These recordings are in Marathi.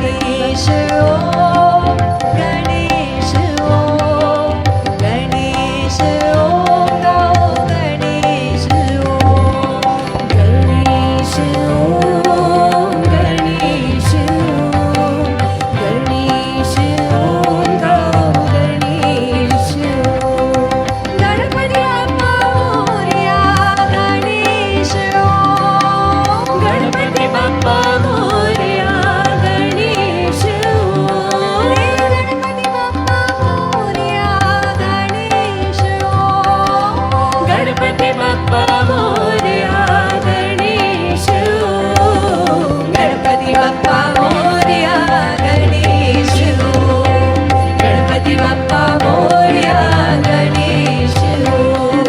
गणेश ओम गणेश ओम गणेश ओम गाओ गणेश ओम गणेश ओम गणेश ओम गणेश ओम गाओ गणेश ओम गणपती बाप्पा मोरया गणेश ओम गणपती बाप्पा मोरया गणेश ओम गणपती बाप्पा मोरया गणेश ओम गणपती बाप्पा मोरया गणेश ओम गणपती बाप्पा मोरया गणेश ओम गणपती बाप्पा मोरया गणेश ओम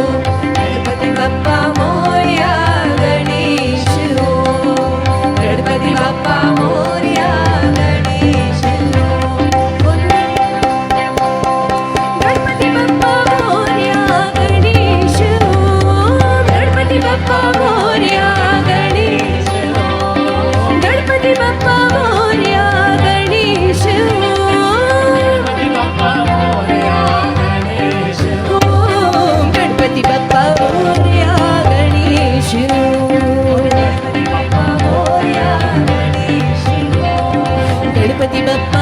गणपती बाप्पा मोरया गणेश ओम गणपती बाप्पा मोरया गणेश ओम गणपती बाप्पा मोरया गणेश ओम गणपती बाप्पा मोरया गणेश ओम गणपती बाप्पा मोरया गणेश ओम गणपती बाप्पा मोरया गणेश ओम गणपती बाप्पा मोरया गणेश ओम गणपती बाप्पा